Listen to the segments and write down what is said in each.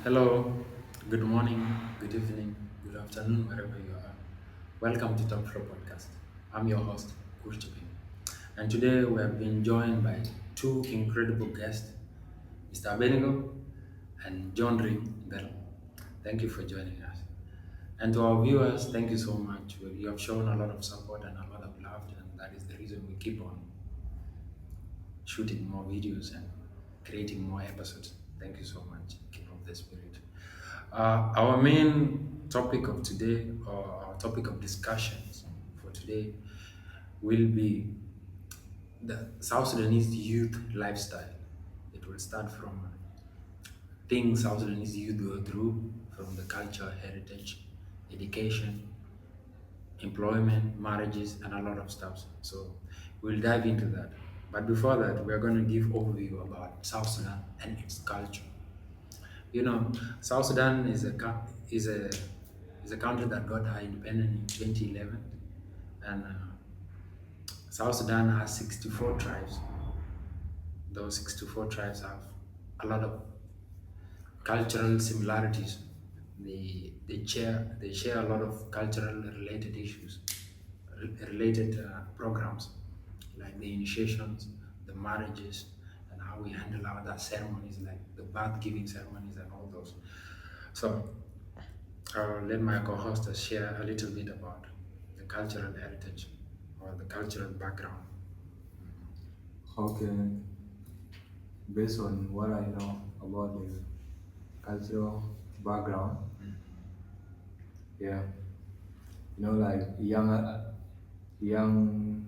Hello, good morning, good evening, good afternoon, wherever you are. Welcome to Top Floor Podcast. I'm your host, Kurchipin. And today we have been joined by two incredible guests, Mr. Abenigo and John Ring Bell. Thank you for joining us. And to our viewers, thank you so much. You have shown a lot of support and a lot of love, and that is the reason we keep on shooting more videos and creating more episodes. Thank you so much. Keep up the spirit. Our main topic of today, or our topic of discussions for today, will be the South Sudanese youth lifestyle. It will start from things South Sudanese youth go through, from the culture, heritage, education, employment, marriages, and a lot of stuff. So we'll dive into that. But before that, we're going to give overview about South Sudan and its culture. You know, South Sudan is a country that got her independence in 2011, and South Sudan has 64 tribes. Those 64 tribes have a lot of cultural similarities. They share a lot of cultural related issues, related programs like the initiations, the marriages, and how we handle other ceremonies like the birth giving ceremonies and all those. So I'll let my co-host share a little bit about the cultural heritage or the cultural background. Okay, based on what I know about the cultural background, yeah, like young Young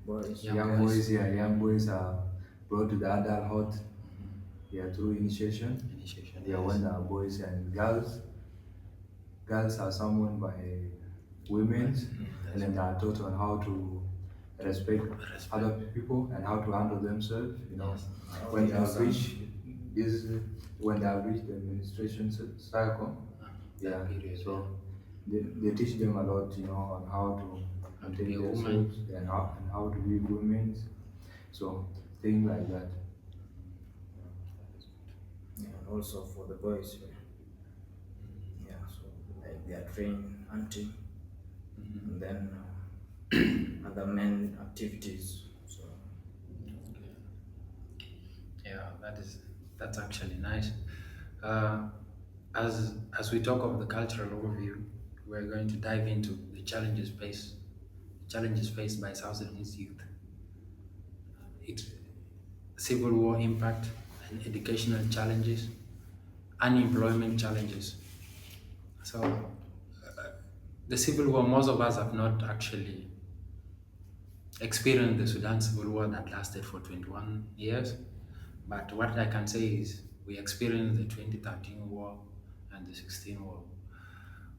boys, young boys, young boys are brought to the adulthood, through initiation. initiation, Yeah, yes. when the boys and girls are summoned by women, and That's then they are taught on how to respect respect. other people and how to handle themselves. Yes. When they have reached this, when they have reached the administration cycle, That yeah. period, yeah. So they teach them a lot, on how to How to be maintain a woman. themselves and how to be women. So things like that. Yeah, and also for the boys, yeah, so like they are trained hunting and then other men activities. So Yeah, that's actually nice. Uh, as we talk of the cultural overview, we're going to dive into the challenges faced by South Sudanese youth. It civil war impact and educational challenges, unemployment challenges. So the civil war, most of us have not actually experienced the Sudan civil war that lasted for 21 years. But what I can say is we experienced the 2013 war and the 16 war.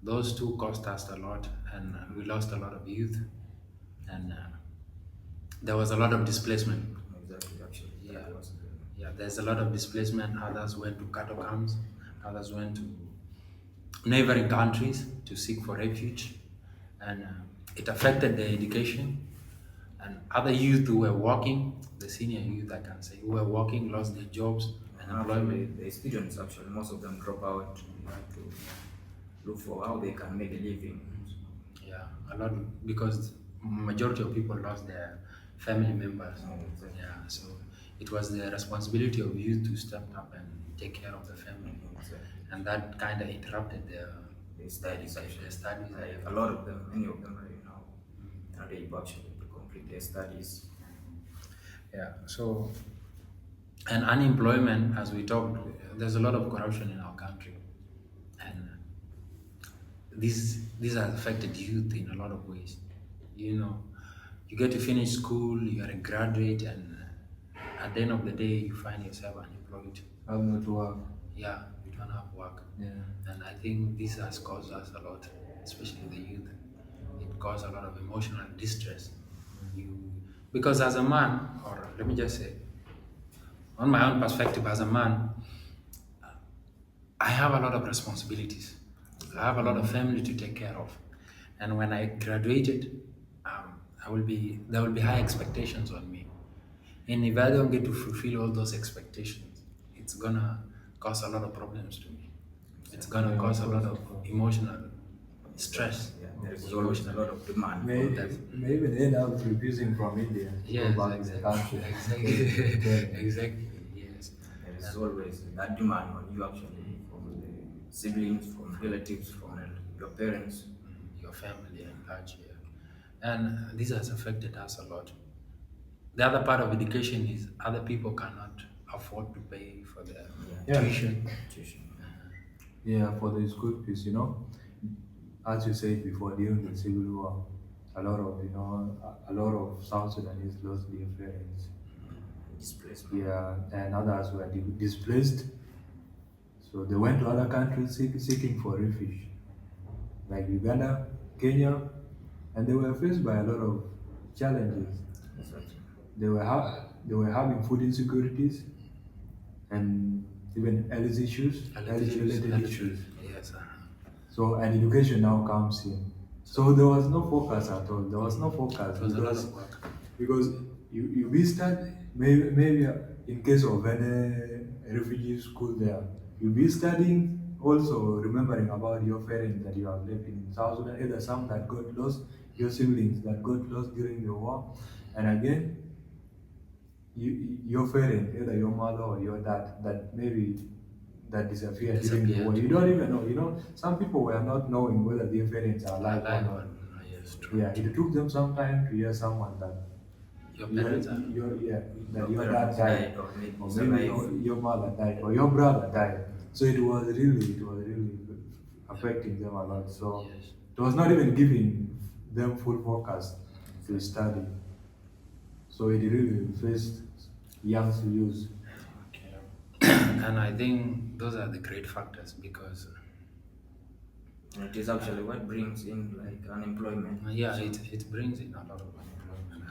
Those two cost us a lot, and we lost a lot of youth, and there was a lot of displacement. exactly, actually, Yeah, that was yeah. There's a lot of displacement. Others went to cattle camps. Others went to neighboring countries to seek for refuge, and it affected their education. And other youth who were working, the senior youth, I can say, who were working, lost their jobs and actually employment. the students actually most of them drop out to look for how they can make a living. Yeah, a lot because majority of people lost their family members. Exactly. Yeah, so it was the responsibility of youth to step up and take care of the family, Exactly. and that kind of interrupted They studies actually. their studies. And Like a everything. lot of them, many of them right now, not able actually to complete their studies. Yeah, so and unemployment, as we talked, there's a lot of corruption in our country, and this has affected youth in a lot of ways. You know, you get to finish school, you are a graduate, and at the end of the day, you find yourself unemployed. Have not work. Yeah, you don't have work, Yeah. and I think this has caused us a lot, especially the youth. It caused a lot of emotional distress. You because as a man, or let me just say, on my own perspective, as a man, I have a lot of responsibilities. I have a lot of family to take care of, and when I graduated, there will be high expectations on me. And if I don't get to fulfill all those expectations, it's gonna cause a lot of problems to me. It's exactly. gonna Yeah, cause of a lot course, of of course. emotional Exactly. stress, Yeah, there is always a emotional. lot of demand for May, this. may even end up refusing from India to go Yes, back to the exactly, country because of the exactly, challenge. exactly. Yes, There is and always that demand on you actually from the siblings, from relatives, from your parents. your family and large here, and this has affected us a lot. The other part of education is other people cannot afford to pay for their Yeah, Yeah, tuition. tuition. yeah, for the school fees, as you said before, during the civil war, a lot of South Sudanese lost their parents. Displacement. Yeah, and others were displaced, so they went to other countries seeking for refuge, like Uganda, Kenya, and they were faced by a lot of challenges. Exactly. They were having food insecurities and even Health health issues, related health, issues. yes, So, and education now comes in. so So there was no focus at all. There was no focus it was a lot of work. because you we start maybe in case of any refugee school there, you'll be studying also remembering about your parents that you have left in South Sudan, either some that got lost, your siblings that got lost during the war, and again your parent, either your mother or your dad, that maybe that disappeared during the war. Disappeared. You don't even know. Some people were not knowing whether their parents are alive or Alive not. one, yes, true, Yeah, true. it took them some time to hear someone that Your parents are, yeah, that Your your dad parents died, died, or maybe or is maybe alive. your mother died, or your brother died. So it was really affecting them a lot. So yes. it was not even giving them full focus to Exactly. study. So it really faced young to use. Okay. And I think those are the great factors because, And it is actually what brings in like unemployment. yeah, So it brings in a lot of unemployment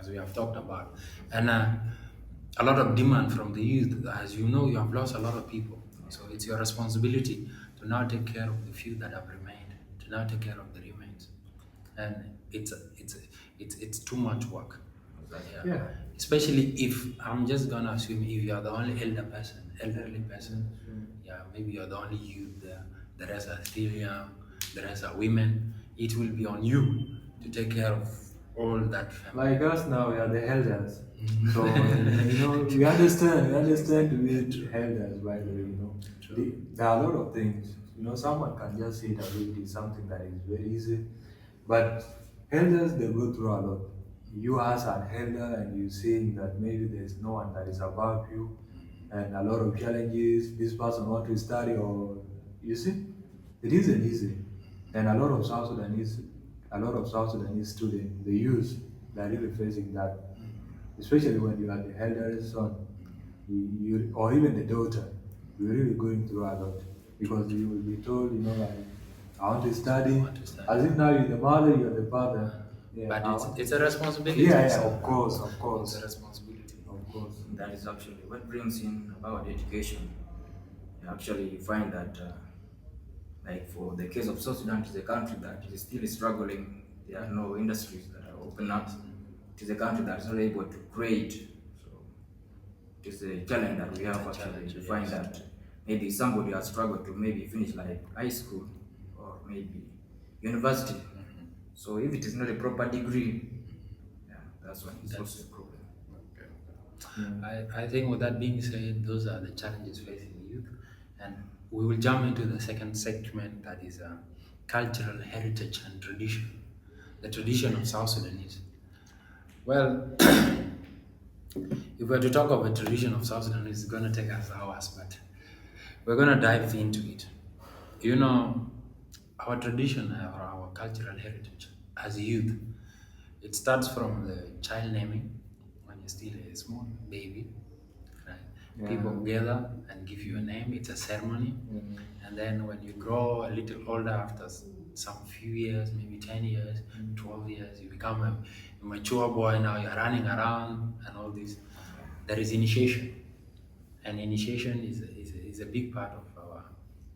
as we have talked about, and a lot of demand from the youth. As you know, you have lost a lot of people, so it's your responsibility to now take care of the few that have remained, to now take care of the remains, and it's too much work. exactly. Yeah. Yeah. Especially if I'm just gonna assume if you are the only elderly person, yeah, maybe you're the only youth there, the rest are still young, the rest are women. It will be on you to take care of all that family. Like us now, we are the elders. So, we understand to Exactly. be True. elders, by the way, True. There are a lot of things. Someone can just say that it is something that is very easy. But elders, they go through a lot. You as an elder and you seeing that maybe there's no one that is above you and a lot of challenges, this person want to study or, you see, it isn't easy. And a lot of South Sudanese students, the youth, they're really facing that, especially when you are the eldest son, or even the daughter, you're really going through a lot because you will be told, like, I want to I study, want to study. as if now you're the mother, you're the father. Yeah, But I it's want it's a responsibility. yeah, yeah, So of course, it's a responsibility. of course. That is actually what brings in about education. Actually, you find that, like for the case of South Sudan, it is a country that is still struggling. There are no industries that are open up. Yes. It is a country that is not able to create. So it is a challenge that we It's have a actually. challenge, You find yes. that maybe somebody has struggled to maybe finish like high school or maybe university. So if it is not a proper degree, yeah, that's when it's also a problem. I think with that being said, those are the challenges facing the youth. And we will jump into the second segment that is cultural heritage and tradition, the tradition of South Sudanese. Well, if we're to talk of a tradition of South Sudanese, it's going to take us hours, but we're going to dive into it. You know, our tradition, our cultural heritage as a youth, it starts from the child naming when you're still a small baby, right? Yeah. People gather and give you a name. It's a ceremony, and then when you grow a little older, after some few years, maybe 10 years, 12 years, you become a mature boy. Now you're running around and all this. There is initiation, and initiation is a big part of our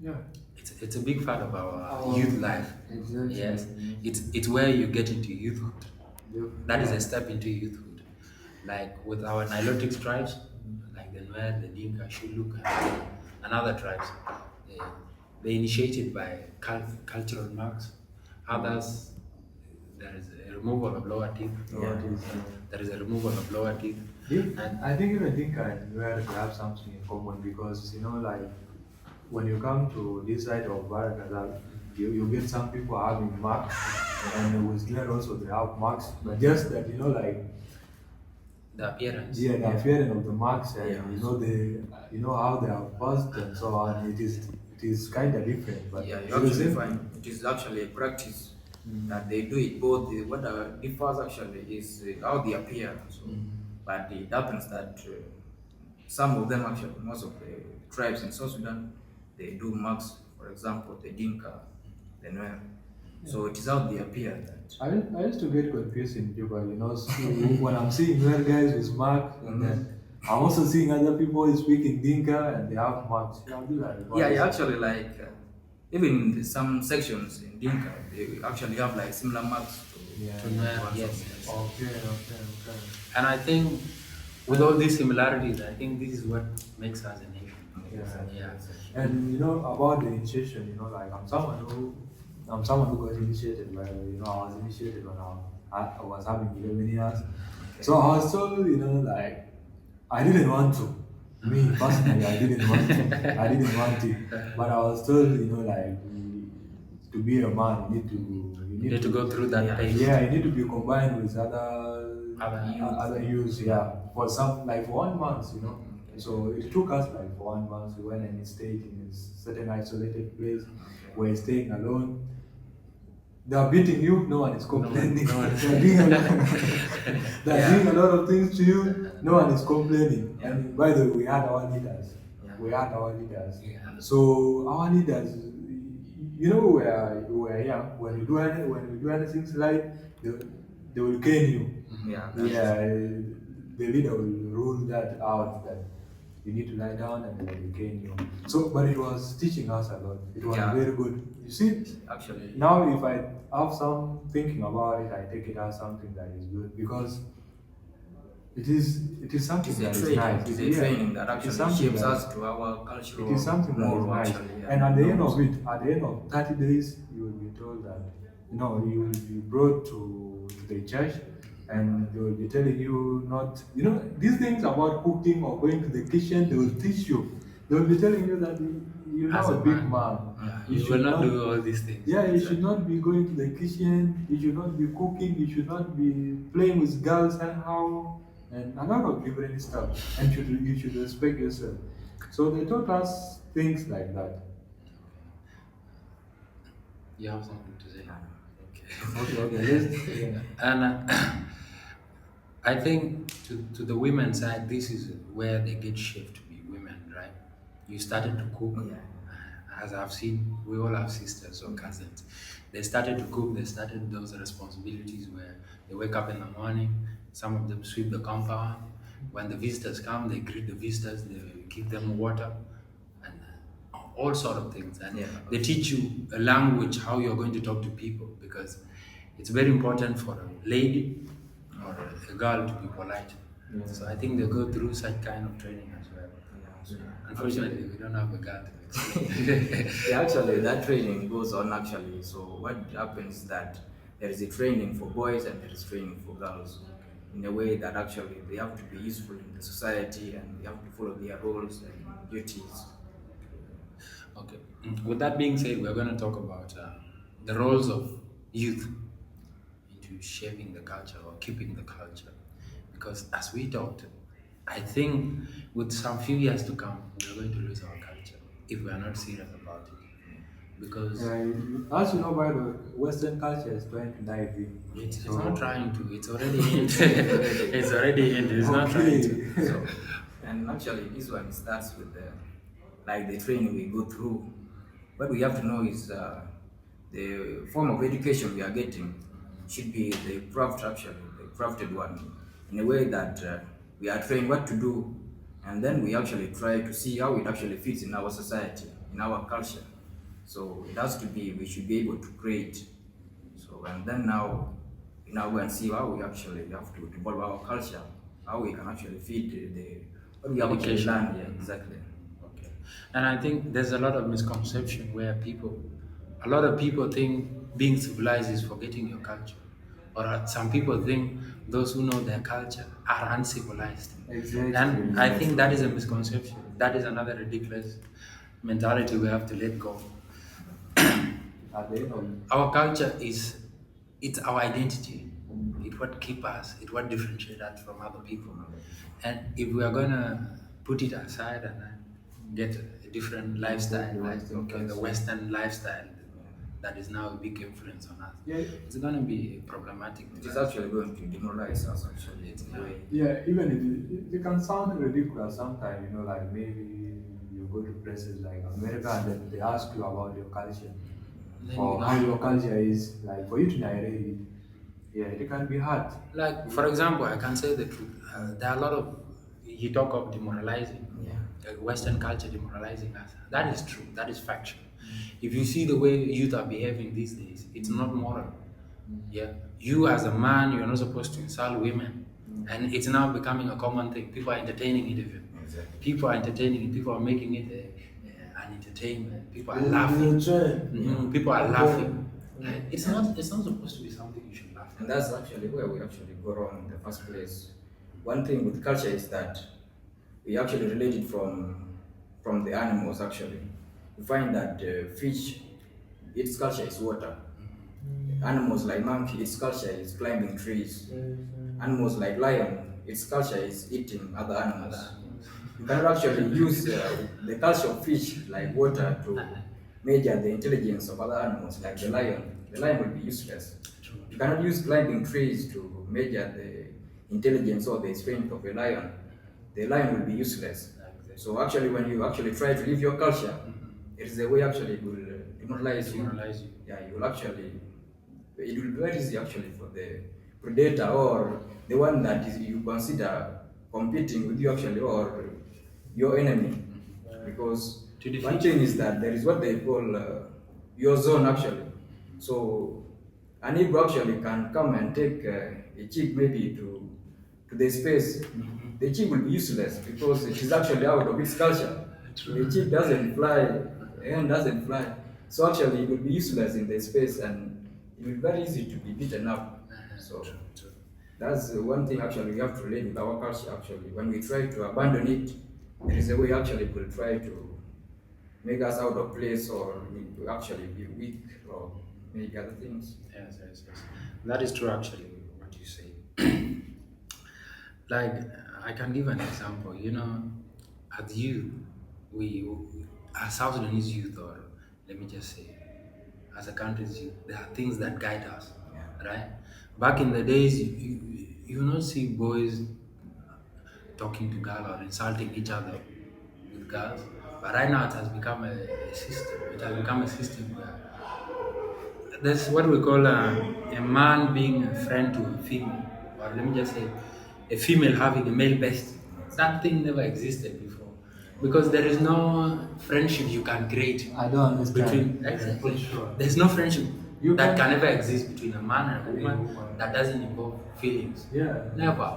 Yeah. it's a big part of our Our- youth life. exactly. Yes, it's where you get into youthhood. That is Yeah. a step into youthhood. Like with our Nilotic tribes, like the Nuer, the Dinka, Shuluk, and other tribes, they, they initiate it by cultural marks. Others, there is a removal of lower teeth. What Yeah. is There is a removal of lower teeth, and I think even Dinka and Nuer they have something in common because like when you come to this side of Barakazal, you get some people having marks, and with Nuer also they have marks, but just that like the appearance. yeah, the appearance of the marks and Yeah. how they are passed and so on. It is kind of different, but Yeah, you it's the actually same find thing. it is actually a practice Mm. that they do it both. What differs actually is how they appear. So, but it happens that some of them actually, most of the tribes in South Sudan, they do marks. For example, the Dinka, the Nuer. So it is how they appear that. I used to get confused in Juba, when I'm seeing Nuer guys with marks, and then I'm also seeing other people speaking Dinka and they have marks. I'll be like, what Yeah, is yeah, it? actually, like even in some sections in Dinka, they actually have like similar marks Yeah. To to Nuer, ones yes, of yes. Okay. And I think with all these similarities, I think this is what makes us a nation. Exactly, Yeah. exactly. And about the initiation, like I'm someone who got initiated by I was initiated when I was having 11 years. So I was told, like I didn't want to. Me personally, I didn't want to. I didn't want it. But I was told, like to be a man, you You need need to go to through that Yeah. pace. yeah, you need to be combined with other Other youth. other youths, yeah, for some like for 1 month. Okay. So it took us like for 1 month. We went and stayed in a certain isolated place. Okay. We're staying alone. They are beating you, no one is complaining. no one is- They're doing a lot, they're Yeah. doing a lot of things to you, no one is complaining. Yeah. And by the way, we had our leaders. Yeah. We had our leaders. Yeah. So our leaders, we were young. When we do anything like, they will cane you. Yeah. Yeah, the leader will rule that out that you need to lie down and they will cane you. So, but it was teaching us a lot. It was Yeah. very good. You see, Actually. now if I have some thinking about it, I take it as something that is good because it is something It's a that is training. nice. It's a Yeah, training that it is actually something shapes that- us to our cultural it is something that is moral nice. actually. Yeah. And at the end norms. of it, at the end of 30 days, you will be told that you will be brought to the church and they will be telling you not, these things about cooking or going to the kitchen, they will teach you. They will be telling you that you're As not a a big man, man. you should will not do all these things. Yeah, you should not be going to the kitchen, you should not be cooking, you should not be playing with girls anyhow, and a lot of different stuff. And you should respect yourself. So they taught us things like that. You have something to say? Okay. Okay, let's. And I think to the women's side, this is where they get shaped to be women, right? You started to cook. Yeah. As I've seen, we all have sisters or cousins. They started to cook, they started those responsibilities where they wake up in the morning, some of them sweep the compound. When the visitors come, they greet the visitors, they give them water, and all sort of things. And Yeah. they teach you a language, how you're going to talk to people, because it's very important for a lady or a girl to be polite. Yeah. So I think they go through such kind of training as well. Yeah, so Unfortunately, we don't have a girl to explain. yeah, actually, that training goes on actually. So what happens is that there is a training for boys and there is training for girls in a way that actually they have to be useful in the society and they have to follow their roles and duties. Okay. With that being said, we're going to talk about the roles of youth into shaping the culture or keeping the culture. Because as we talked, I think with some few years to come, we're going to lose our culture if we are not serious about it. Because As you know, by the way, Western culture is trying to dive in. it's So- not trying to, it's already in. It's already in, it's not trying to. Okay. So, and actually, this one starts with the training we go through. What we have to know is the form of education we are getting should be the crafted one, in a way that we are trained what to do, and then we actually try to see how it actually fits in our society, in our culture. So it has to be, we should be able to create. So, and then now we now go and see how we actually have to develop our culture, how we can actually feed what we have actually Education. learned. Yeah, exactly. Okay. And I think there's a lot of misconception where a lot of people think being civilized is forgetting your culture. Or some people think those who know their culture are uncivilized. Exactly, And I think exactly. that is a misconception. That is another ridiculous mentality we have to let go. At the end of Our culture is it's our identity. It what keep us. It what differentiate us from other people. And if we are gonna put it aside and then get a different lifestyle, the like Western okay, the culture. Western lifestyle that is now a big influence on us, Yeah, it's gonna be problematic. It is actually going to demoralize us actually in a way. yeah. Even if it can sound ridiculous sometimes, like maybe you go to places like America and then they ask you about your culture Then you or how don't your culture is. Like for you to narrate it, yeah, it can be hard. like, for example, I can say the truth. There are a lot of you talk of demoralizing, Yeah. Western culture demoralizing us. That is true. That is factual. If you see the way youth are behaving these days, it's not moral. Yeah, you as a man, you're not supposed to insult women, and it's now becoming a common thing. People are entertaining it even. Exactly. People are entertaining it. People are making it an entertainment. People are It's laughing. a trend. People are Okay. laughing. It's not. It's not supposed to be something you should laugh And at. that's actually where we actually go wrong in the first place. One thing with culture is that we actually relate it from the animals actually. We find that fish, its culture is water. Animals like monkey, its culture is climbing trees. Animals like lion, its culture is eating other animals. You cannot actually use the culture of fish like water to measure the intelligence of other animals like the lion. The lion will be useless. You cannot use climbing trees to measure the intelligence or the strength of a lion. The lion will be useless. So actually, when you actually try to live your culture, it is a way actually it will demoralize you. Demoralize you. Yeah, you will actually, it will be very easy actually for the predator or the one that is you consider competing with you actually or your enemy. Because To defeat one thing is that there is what they call your zone actually. So an eagle actually can come and take a chick maybe to the space. The chick will be useless because it is actually out of its culture. The chick doesn't fly, the hen doesn't fly. So actually it will be useless in the space and it will be very easy to be beaten up. So that's one thing actually we have to relate with our culture actually. When we try to abandon it, there is a way actually it will try to make us out of place or we actually be weak or maybe other things. Yes, yes, yes. That is true, actually, what you say. Like, I can give an example. As youth, as South Sudanese youth, or let me just say, as a country's youth, there are things that guide us, Yeah. right? Back in the days, you not see boys talking to girls or insulting each other with girls. But right now, it has become a system. It has become a system where there's what we call a man being a friend to a female, or let me just say, a female having a male bestie. That thing never existed before, because there is no friendship you can create I don't understand. between. Yeah, for Exactly. sure. There's no friendship You that can- can ever exist between a man and a And a woman woman. that doesn't involve feelings. Yeah. Never,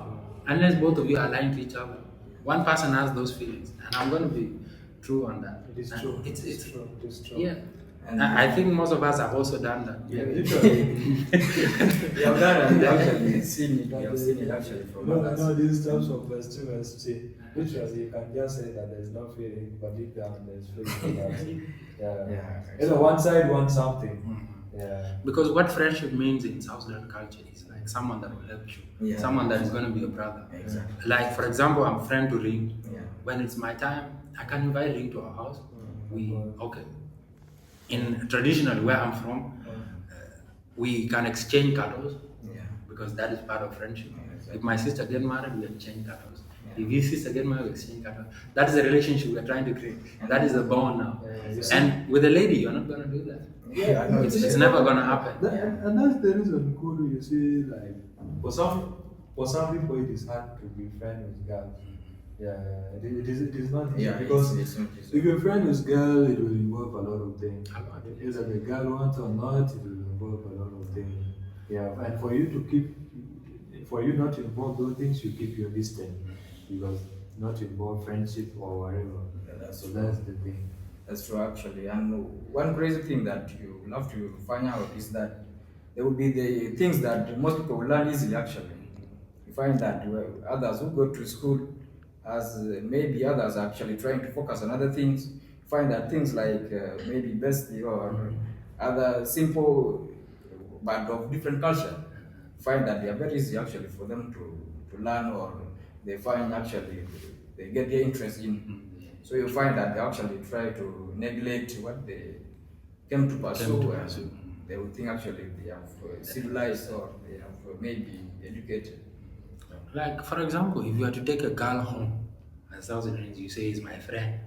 unless both of you are aligned to each other. One person has those feelings, and I'm going to be true on that. It is And true. It's true. It is true. yeah. And I think most of us have also done that. Yeah, literally. we have done and we actually seen it. We have seen it actually from No, others. no, these types of festivals, literally, you can just say that there's no feeling, but deep down there's feeling. Yeah. Yeah, Either one side wants something. Mhm. Yeah. Because what friendship means in South Sudan culture is like someone that will help you, Yeah. someone that is going to be a brother. Exactly. Like, for example, I'm friend to Ring. Yeah. When it's my time, I can invite Ring to our house. We okay. In traditionally where I'm from, we can exchange cuddles Yeah. because that is part of friendship. Yeah, exactly. If my sister get married, we exchange cuddles. Yeah. If his sister get married, we exchange cuddles. That is the relationship we're trying to create. That is the bond now. Yeah. And with a lady, you're not gonna do that. Yeah, I know. It's never gonna happen. And that's the reason, Kuru, you see, like, for some people it is hard to be friends with girls. Yeah, it is not easy Yeah, because it's not easy. if you're friend with girl, it will involve a lot of things. A lot. Either the girl wants or not, it will involve a lot of things. Yeah, and for you not to involve those things, you keep your distance because not to involve friendship or whatever. that's So true. that's the thing. That's true, actually. And one crazy thing that you will have to find out is that there will be the things that most people will learn easily, actually. You find that others who go to school, as maybe others are actually trying to focus on other things, find that things like maybe bestie or other simple but of different culture, find that they are very easy actually for them to learn, or they find actually they get their interest in. So you find that they actually try to neglect what they came to Came to pursue, and pursue. they would think actually they have civilized, or they have maybe educated. Like, for example, if you are to take a girl home and South Sudanese, you say is my friend.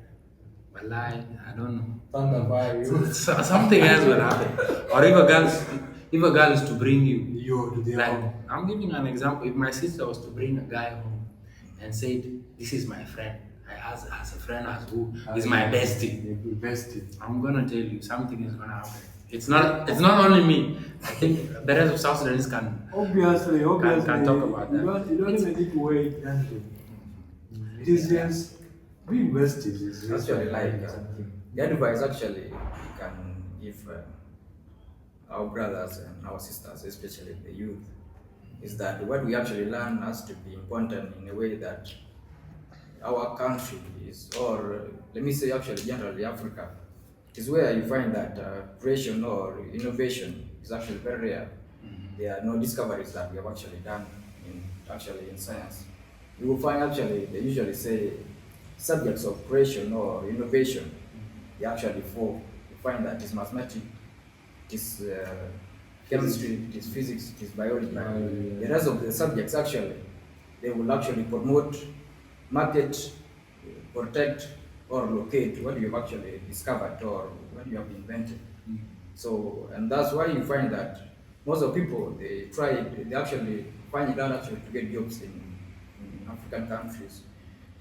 But like, I don't know. Thunder fire you. Something else will happen. Or if a girl is to bring you, You to the like, home. I'm giving an example. If my sister was to bring a guy home and said, "This is my friend," I as a friend as who is my bestie. Bestie. I'm gonna tell you something is gonna happen. It's not only me. I think the rest of South Sudanese Obviously, can talk about you that. don't even need to wait anything. It is just being besties is just Actually, like something. the advice actually we can give our brothers and our sisters, especially the youth, is that what we actually learn has to be important in a way that our country is, or let me say actually generally Africa, is where you find that creation or innovation is actually very rare. There are no discoveries that we have actually done in science. You will find actually they usually say subjects of creation or innovation. They actually fall. You find that it's mathematics, it is chemistry, it is physics, it is biology. Biology, The rest of the subjects actually they will actually promote, market, protect, or locate what you have actually discovered or what you have invented. So, and that's why you find that most of people they actually find it hard actually to get jobs in African countries.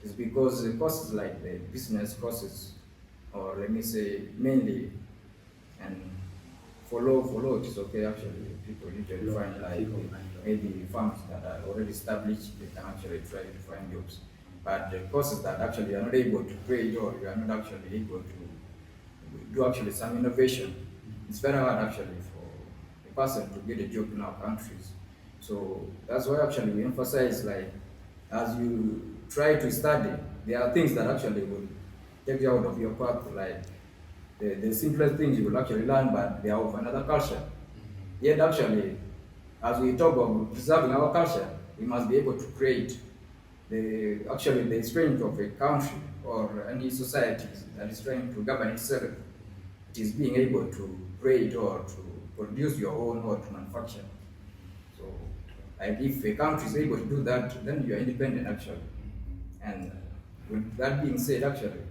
It's because the courses like the business courses, or let me say mainly, and follow it is okay actually. People usually find like maybe firms that are already established, they can actually try to find jobs. But the courses that actually are not able to create, or you are not actually able to do actually some innovation, it's very hard actually for a person to get a job in our countries. So that's why actually we emphasize, like, as you try to study, there are things that actually will take you out of your path, like the simplest things you will actually learn, but they are of another culture. Yet actually, as we talk of preserving our culture, we must be able to create the strength of a country or any society that is trying to govern itself. It is being able to create or to produce your own, or to manufacture. So, like, if a country is able to do that, then you are independent actually. And with that being said, actually,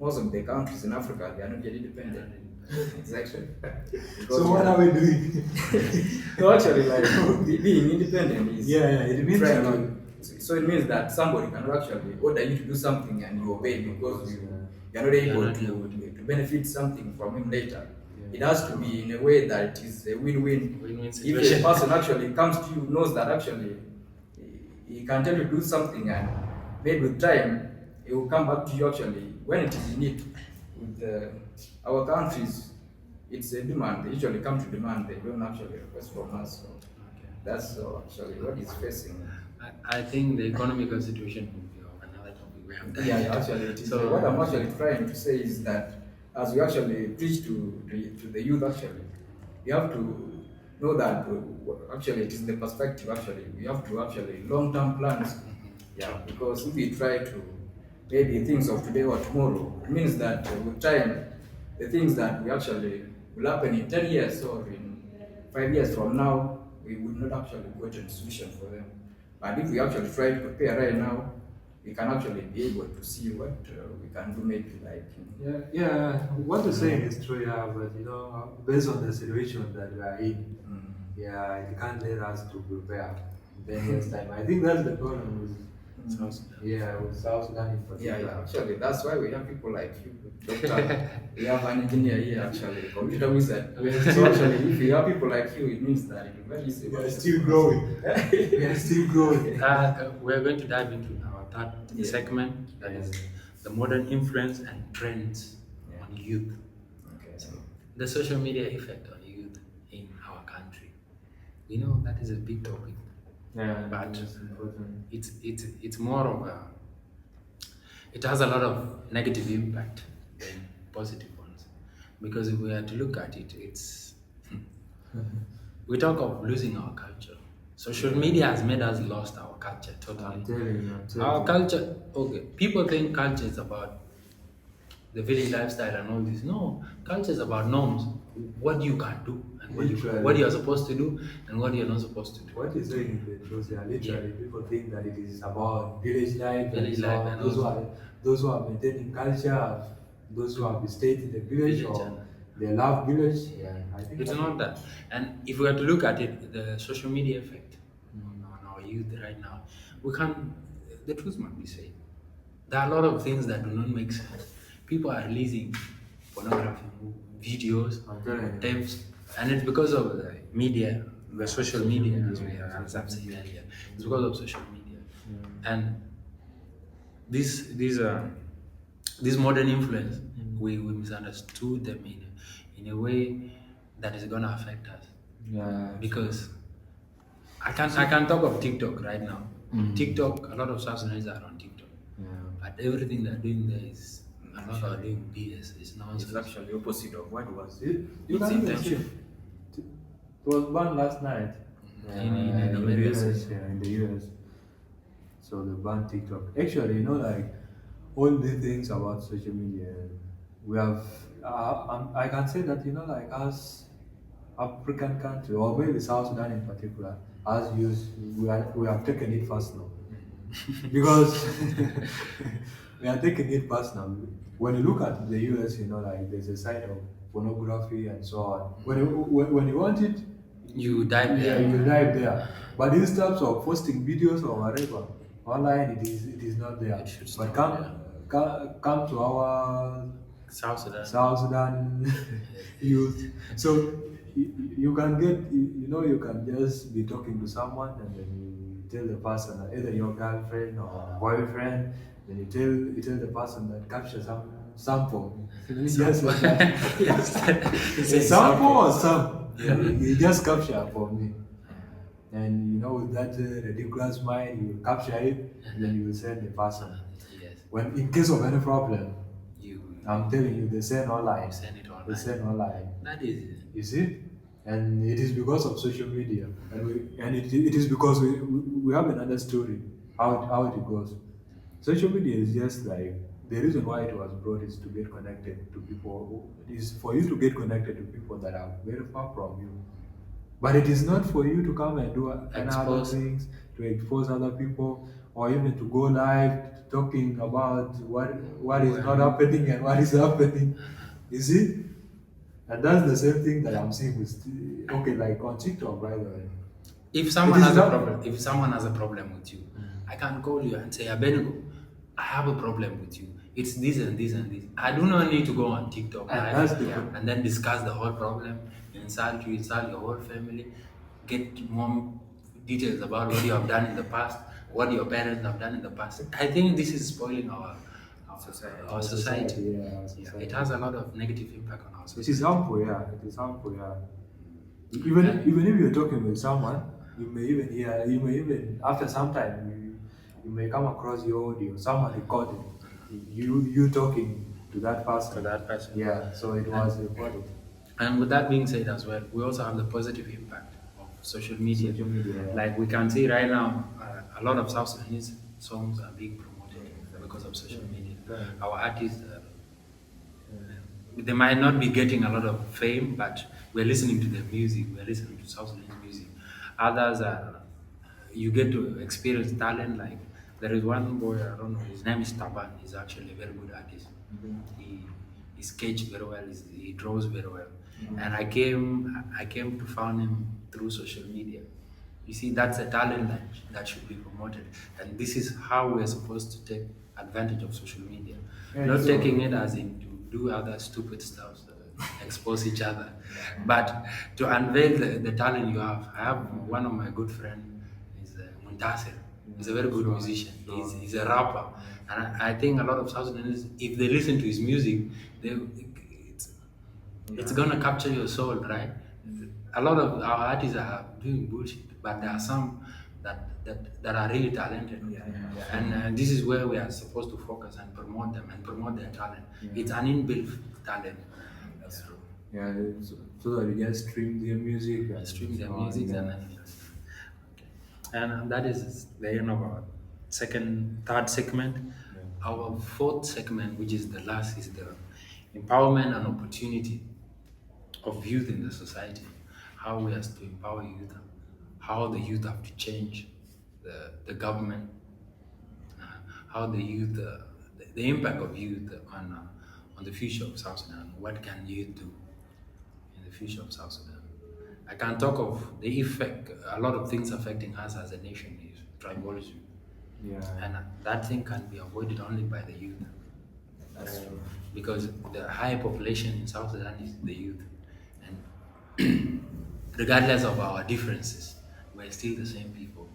most of the countries in Africa, they are not yet independent. Exactly. Because So what are we doing? so actually, like, being independent is Yeah, it means trying like- to. So it means that somebody cannot actually order you to do something and you obey, because you are not able not to, able to benefit something from him later. It has to be in a way that it is a win-win. Win-win If situation. a person actually comes to you, knows that actually he can tell you to do something, and maybe with time he will come back to you actually when it is in need. With our countries, it's a demand. They usually come to demand. They don't actually request from us. So that's actually what is facing. I think the economical situation will be of another topic we have done. Yeah, actually, it is. So What I'm actually trying to say is that as we actually preach to the youth, actually, we have to know that actually it is the perspective. Actually, we have to actually long-term plans. Yeah, because if we try to maybe things of today or tomorrow, it means that with time, the things that we actually will happen in 10 years or in 5 years from now, we would not actually get a solution for them. But if we actually try to prepare right now, we can actually be able to see what we can do, maybe like. Yeah, what you're saying is true, yeah, but based on the situation that we are in, yeah, it can't let us to prepare in 10 years time. I think that's the problem with South Sudan. with South Sudan in Yeah, particular. actually, that's why we have people like you, doctor. We have an engineer here, actually, computer wizard. So actually, if we have people like you, it means that it will be very easy. We are still growing. We are still growing. We're going to dive into our third Yeah. segment, that is the modern influence and trends Yeah. on youth. Okay. So the social media effect on youth in our country. We know that is a big topic, Yeah, but it's important. it's more of a, it has a lot of negative impact than positive ones, because if we are to look at it, it's we talk of losing our culture. Social media has made us lost our culture totally. I'm Our telling you. culture, okay, people think culture is about the village lifestyle and all this. No, culture is about norms. What you can do and what Literally. you are supposed to do and what you're not supposed to do. What you're saying is the truth. Yeah, Yeah, literally, people think that it is about village life and village so life on. and also Those who are maintaining culture, those who have stayed in the village village and or they love village. Yeah, I think it's that not that. And if we were to look at it, the social media effect on our youth right now, we can, the truth must be said. There are a lot of things that do not make sense. People are releasing pornography videos, I'm telling you. tapes, and it's because of the media, the social media, as social I've said media. earlier. It's because of social media. And this modern influence, we misunderstood them in a way that is gonna affect us. Yeah, Because I can talk of TikTok right now. TikTok, a lot of South Sudanese are on TikTok. yeah. But everything they're doing there is a lot are doing BS. It's It's nonsense. actually opposite of what was. You It's can even see intention. it was banned last night. In the America, US, yeah, in the US. So they banned TikTok. Actually, like all the things about social media, we have. I can say that like us African country or maybe South Sudan in particular, as youth, we have taken it personal because we are taking it personal. When you look at the US, like there's a side of pornography and so on. When you want it, You dive yeah, there. you dive there. But in terms of posting videos or whatever online, it is not there. It should But stop come to our South Sudan. South Sudan youth. So you can you can just be talking to someone and then you tell the person, either your girlfriend or boyfriend, then you tell the person that capture some sample. Just like that. Yes. A sample or some. Yeah. You just capture for me. And with that ridiculous mind, you capture it, and then you will send the person. Yes. When in case of any problem, You I'm telling you, they send online. send it online. They send online. That is You see? And it is because of social media. And it is because we have another story how it goes. Social media is just like the reason why it was brought is to get connected to people. It is for you to get connected to people that are very far from you. But it is not for you to come and do any other Expose. things, to expose other people, or even to go live talking about what is not happening and what is happening. You see? And that's the same thing that I'm seeing with, okay, like on TikTok, by the way. if someone It is has a not- problem, if someone has a problem with you, I can call you and say, Abenigo, I have a problem with you. It's this and this and this. I do not need to go on TikTok And live that's the- and then discuss the whole problem, insult you, insult your whole family, get more details about what you have done in the past, what your parents have done in the past. I think this is spoiling our Society. Our society. Yeah, our Yeah, society. it has a lot of negative impact on our It society. is harmful, yeah. It is harmful, yeah. Even if you're talking with someone, you may even after some time you may come across your audio, someone recorded you talking to that person. To that person. Yeah, so it was recorded. And with that being said as well, we also have the positive impact of social media. Social media, yeah. Like we can see right now, a lot of South Sudanese songs are being promoted because of social media. Right. Our artists, they might not be getting a lot of fame, but we're listening to their music, we're listening to South Sudanese music. Others are, you get to experience talent. Like there is one boy, I don't know, his name is Taban. He's actually a very good artist. He sketches very well. He draws very well. And I came to find him through social media. You see, that's a talent that should be promoted, and this is how we're supposed to take advantage of social media, Yeah, not so- taking it as in to do other stupid stuff, expose each other, but to unveil the talent you have. I have one of my good friends is Muntasir. He's a very good musician. He's a rapper, And I think a lot of South Sudanese, if they listen to his music, they it's it's Yeah. gonna capture your soul, right? A lot of our artists are doing bullshit, but there are some that are really talented, Yeah, yeah, yeah. and this is where we are supposed to focus and promote them and promote their talent. Yeah. It's an inbuilt talent. That's Yeah. true. Yeah, so that you just stream their music I and stream their so on. music and Yeah. then okay. And that is the end of our third segment. Yeah. Our fourth segment, which is the last, is the empowerment and opportunity of youth in the society. How we are to empower youth, how the youth have to change the government, uh, how the youth, the impact of youth on the future of South Sudan. What can youth do in the future of South Sudan? I can talk of the effect, a lot of things affecting us as a nation is tribalism. Yeah. And that thing can be avoided only by the youth. That's true. Because the high population in South Sudan is the youth. And regardless of our differences, we're still the same people.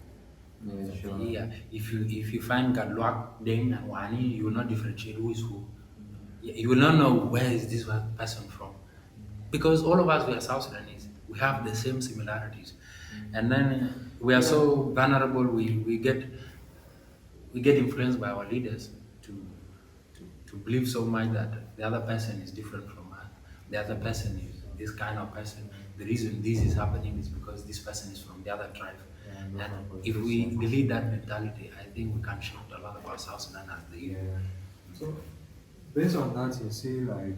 Yeah, sure. Yeah, if you find Gadluak, Deng, and Wani, you will not differentiate who is who. You will not know where is this one person from, because all of us we are South Sudanese. We have the same similarities, and then we are so vulnerable. We get influenced by our leaders to, to believe so much that the other person is different from us. The other person is this kind of person. The reason this is happening is because this person is from the other tribe. Yeah, And no, no, if no, we no. delete that mentality, I think we can shift a lot of our South Sudan as the youth. Yeah. So based on that, you see, like,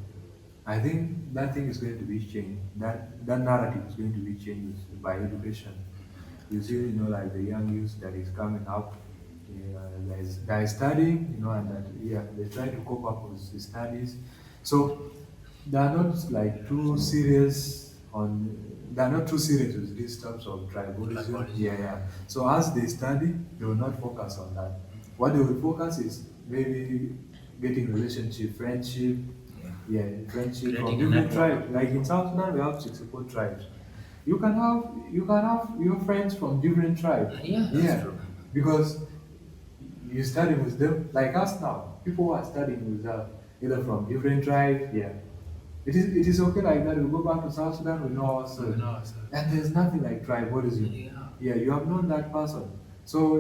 I think that thing is going to be changed. That narrative is going to be changed by education. You see, like the young youth that is coming up, yeah, that is studying, and that yeah, they try to cope up with the studies. So they are not like too serious on. They are not too serious with these types of tribalism. Tribalism. Yeah, yeah. So as they study, they will not focus on that. What they will focus is maybe getting relationship, friendship, Yeah. yeah, friendship from Creating a different network. tribes. Like in South Sudan, we have 64 tribes. You can have your friends from different tribes. Yeah, that's true. Because you study with them. Like us now, people who are studying with us, either from different tribes. Yeah, it is okay like that. We go back to South Sudan, we know So ourselves, we know ourselves. and there's nothing like tribalism. Yeah. Yeah, you have known that person. So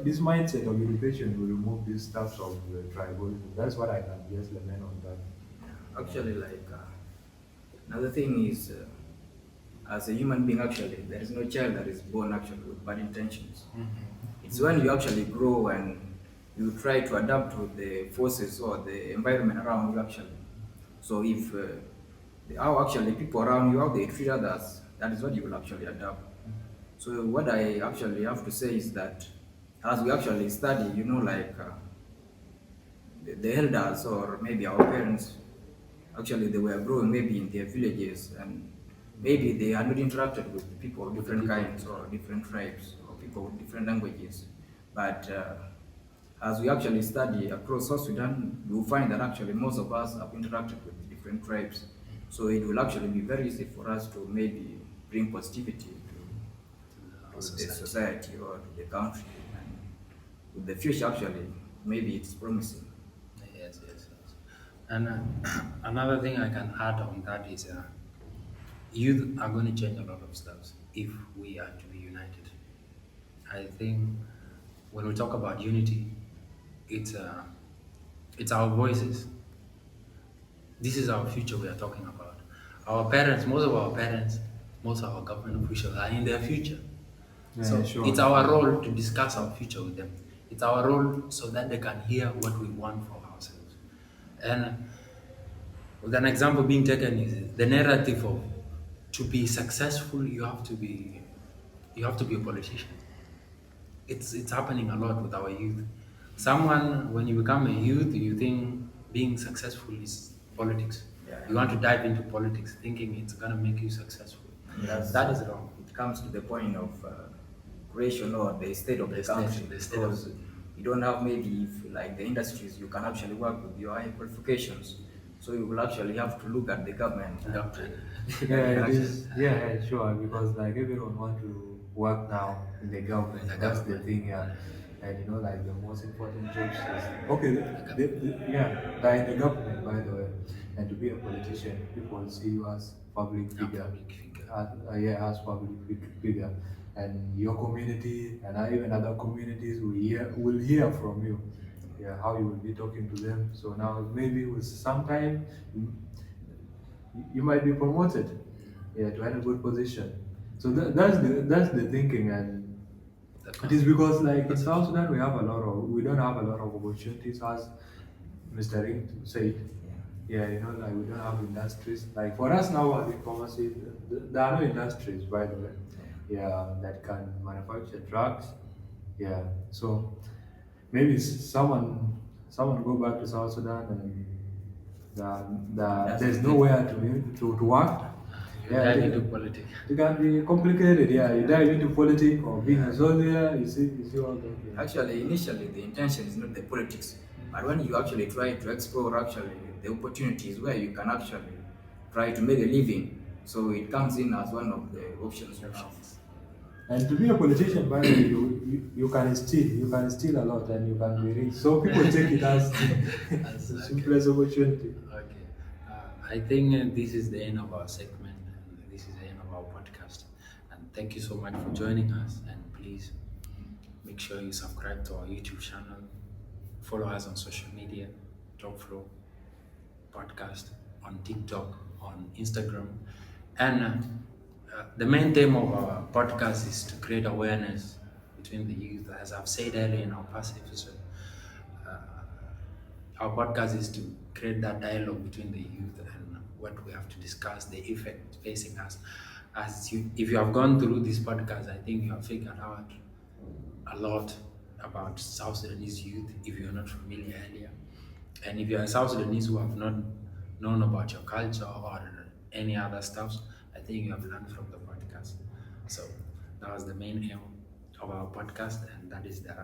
this mindset of education will remove these stuffs of tribalism. That's what I can just lament on that. Actually, like another thing is, as a human being, actually, there is no child that is born actually with bad intentions. It's when you actually grow and you try to adapt to the forces or the environment around you actually. So if how actually people around you, how they treat others, that is what you will actually adapt. So what I actually have to say is that as we actually study, like the elders or maybe our parents, actually they were growing maybe in their villages and maybe they had not interacted with people of different kinds or different tribes or people with different languages. But as we actually study across South Sudan, you will find that actually most of us have interacted with different tribes. So it will actually be very easy for us to maybe bring positivity Our to the society. society or to the country. And with the future, actually, maybe it's promising. Yes, yes, yes. And another thing I can add on that is youth are going to change a lot of stuff if we are to be united. I think when we talk about unity, it's our voices. This is our future we are talking about. Our parents, most of our parents, most of our government officials are in their future. Yeah, So sure. it's our role to discuss our future with them. It's our role so that they can hear what we want for ourselves. And with an example being taken is the narrative of to be successful you have to be a politician. It's happening a lot with our youth. Someone when you become a youth, you think being successful is politics. Yeah. You want to dive into politics thinking it's gonna make you successful. Yes. That is wrong. It comes to the point of creation or the state of the, The state- country. the state of- Because you don't have maybe if like the industries you can actually work with your high qualifications. So you will actually have to look at the government. and Government. Yeah, it is. Yeah, sure. Because like everyone want to work now in the government. The That's the government. thing. Yeah. And like the most important jobs is okay. Like Yeah, they're in the government, by the way. And to be a politician, people see you as public a figure, public figure. yeah, as public figure, and your community and even other communities will hear from you. Yeah, how you will be talking to them. So now maybe with some time, you, you might be promoted, yeah, to a good position. So that's the thinking. And The it is because like in South perception. Sudan we don't have a lot of opportunities, as Mr. Ring said. Yeah. Yeah, like we don't have industries. Like for us now at pharmacy, there are no industries, by the way. Yeah, that can manufacture drugs. Yeah, so maybe someone go back to South Sudan and That's there's the nowhere to work. You Yeah, dive into politics. it can be complicated. Yeah, you dive into politics or being a soldier. You see all that. Yeah. Actually, initially, the intention is not the politics, but when you actually try to explore actually the opportunities where you can actually try to make a living, so it comes in as one of the options you have. Options. And to be a politician, by the way, you can steal a lot and you can be rich. So people take it as As the okay. simplest opportunity. Okay. I think this is the end of our segment, and this is the end of our podcast. And thank you so much for joining us. And please make sure you subscribe to our YouTube channel, follow us on social media, Top Flow Podcast on TikTok, on Instagram, and the main theme of our podcast is to create awareness between the youth. As I've said earlier in our past episode, our podcast is to create that dialogue between the youth and what we have to discuss, the effect facing us. If you have gone through this podcast, I think you have figured out a lot about South Sudanese youth if you're not familiar earlier. And if you're a South Sudanese who have not known about your culture or any other stuff, I think you have learned from the podcast. So that was the main aim of our podcast, and that is the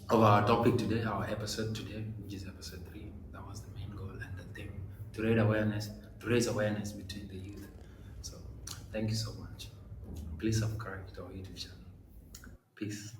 of our topic today, our episode today, which is episode 3. That was the main goal and the thing to raise awareness between the youth. So thank you so much. Please subscribe to our YouTube channel. Peace.